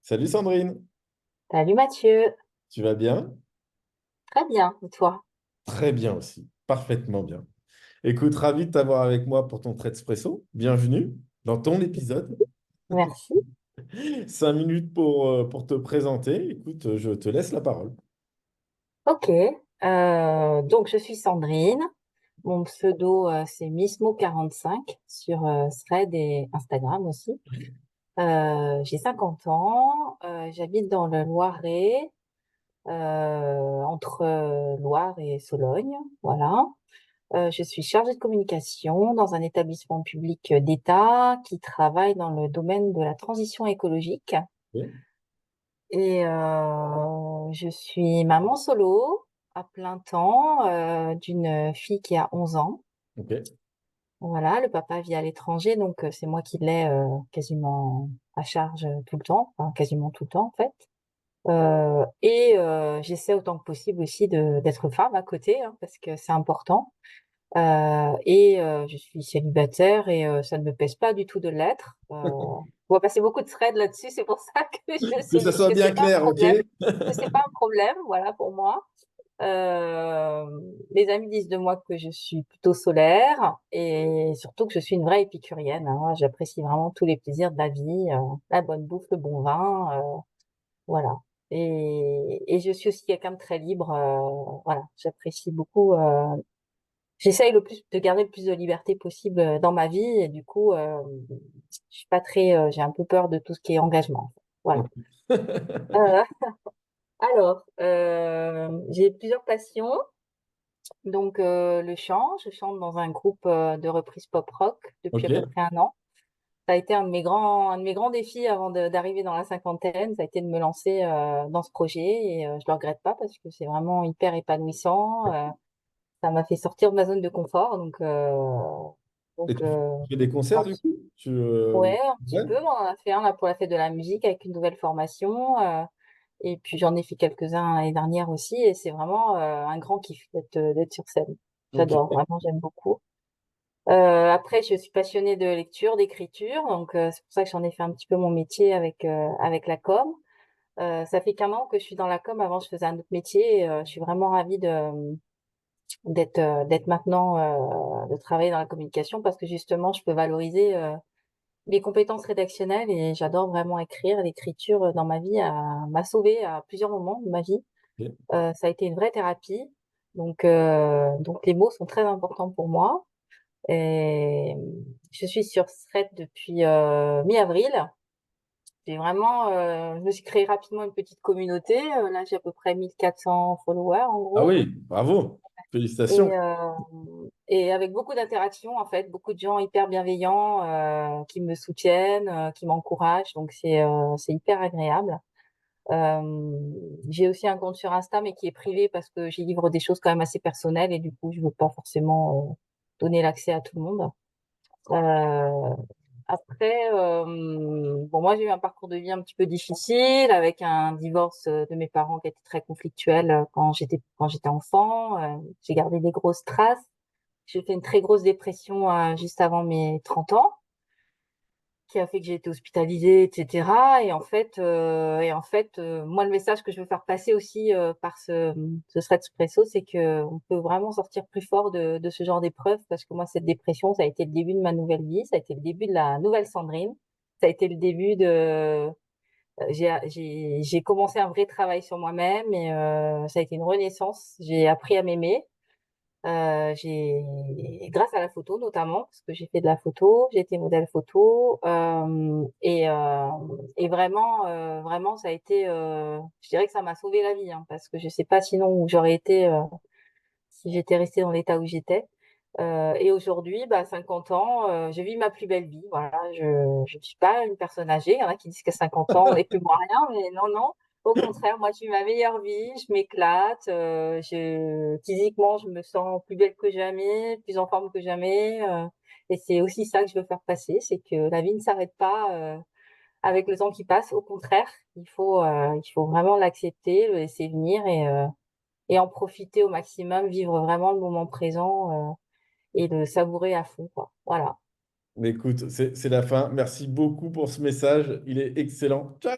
Salut Sandrine, Salut Mathieu, tu vas bien? très bien, et toi? Très bien aussi, parfaitement bien. Écoute, ravi de t'avoir avec moi pour ton trait d'espresso. Bienvenue dans ton épisode. Merci. 5 minutes pour te présenter. Écoute, je te laisse la parole. Ok, donc je suis Sandrine, mon pseudo c'est Missmo45 sur Thread et Instagram aussi. J'ai 50 ans, j'habite dans le Loiret, entre Loire et Sologne, voilà. Je suis chargée de communication dans un établissement public d'État qui travaille dans le domaine de la transition écologique. Oui. Et je suis maman solo à plein temps d'une fille qui a 11 ans. Ok. Voilà, le papa vit à l'étranger, donc c'est moi qui l'ai quasiment à charge tout le temps, enfin quasiment tout le temps en fait. J'essaie autant que possible aussi d'être femme à côté, hein, parce que c'est important. Je suis célibataire et ça ne me pèse pas du tout de l'être. On va passer beaucoup de threads là-dessus, c'est pour ça que Que ça soit que c'est bien pas un clair, ok? problème, que c'est pas un problème, voilà pour moi. Euh, mes amis disent de moi que je suis plutôt solaire et surtout que je suis une vraie épicurienne, hein. Moi, j'apprécie vraiment tous les plaisirs de la vie, la bonne bouffe, le bon vin, voilà. Et je suis aussi quelqu'un de très libre, voilà. J'apprécie beaucoup. J'essaye le plus de garder le plus de liberté possible dans ma vie et du coup, je suis pas très, j'ai un peu peur de tout ce qui est engagement. Voilà. Ok. Euh, j'ai plusieurs passions. Donc le chant, je chante dans un groupe de reprise pop rock depuis à peu Ok. près un an. Ça a été un de mes grands défis avant d'arriver dans la cinquantaine. Ça a été de me lancer dans ce projet et je le regrette pas parce que c'est vraiment hyper épanouissant. Ça m'a fait sortir de ma zone de confort. Et Donc, tu fais des concerts j'en du suis- coup? ouais, un petit Ouais. peu. On en a fait un là pour la fête de la musique avec une nouvelle formation. Et puis j'en ai fait quelques-uns l'année dernière aussi. Et c'est vraiment un grand kiff d'être sur scène. Ok. J'adore, vraiment, j'aime beaucoup. Après, je suis passionnée de lecture, d'écriture. Donc, c'est pour ça que j'en ai fait un petit peu mon métier avec la com. Ça fait qu'un an que je suis dans la com. Avant, je faisais un autre métier. Et, je suis vraiment ravie d'être maintenant, de travailler dans la communication parce que justement, je peux valoriser mes compétences rédactionnelles et j'adore vraiment écrire. L'écriture dans ma vie m'a sauvée à plusieurs moments de ma vie. Ok. Ça a été une vraie thérapie. Donc les mots sont très importants pour moi. Et je suis sur Thread depuis mi-avril. Je me suis créé rapidement une petite communauté. Là, j'ai à peu près 1400 followers en Ah gros. oui, bravo. Et, Félicitations. et avec beaucoup d'interactions, en fait, beaucoup de gens hyper bienveillants qui me soutiennent, qui m'encouragent. Donc, c'est hyper agréable. J'ai aussi un compte sur Insta, mais qui est privé parce que j'y livre des choses quand même assez personnelles et du coup, je veux pas forcément donner l'accès à tout le monde. Euh, bon, moi, j'ai eu un parcours de vie un petit peu difficile avec un divorce de mes parents qui était très conflictuel quand j'étais enfant. J'ai gardé des grosses traces. J'ai fait une très grosse dépression juste avant mes 30 ans, qui a fait que j'ai été hospitalisée, etc. Moi, le message que je veux faire passer aussi par ce Thread Espresso, c'est que on peut vraiment sortir plus fort de ce genre d'épreuve, parce que moi, cette dépression, ça a été le début de ma nouvelle vie, ça a été le début de la nouvelle Sandrine, ça a été le début j'ai commencé un vrai travail sur moi-même et ça a été une renaissance. J'ai appris à m'aimer. Grâce à la photo notamment, parce que j'ai fait de la photo, j'ai été modèle photo, et vraiment, ça a été, je dirais que ça m'a sauvé la vie, hein, parce que je sais pas sinon où j'aurais été si j'étais restée dans l'état où j'étais. Et aujourd'hui, 50 ans, je vis ma plus belle vie. Voilà, je ne suis pas une personne âgée. Il y en a qui disent qu'à 50 ans, on n'est plus moins rien, mais non, non. Au contraire, moi, je vis ma meilleure vie, je m'éclate, physiquement, je me sens plus belle que jamais, plus en forme que jamais. Et c'est aussi ça que je veux faire passer, c'est que la vie ne s'arrête pas avec le temps qui passe. Au contraire, il faut vraiment l'accepter, le laisser venir et en profiter au maximum, vivre vraiment le moment présent. Et le savourer à fond, quoi. Voilà. Mais écoute, c'est la fin. Merci beaucoup pour ce message. Il est excellent. Ciao.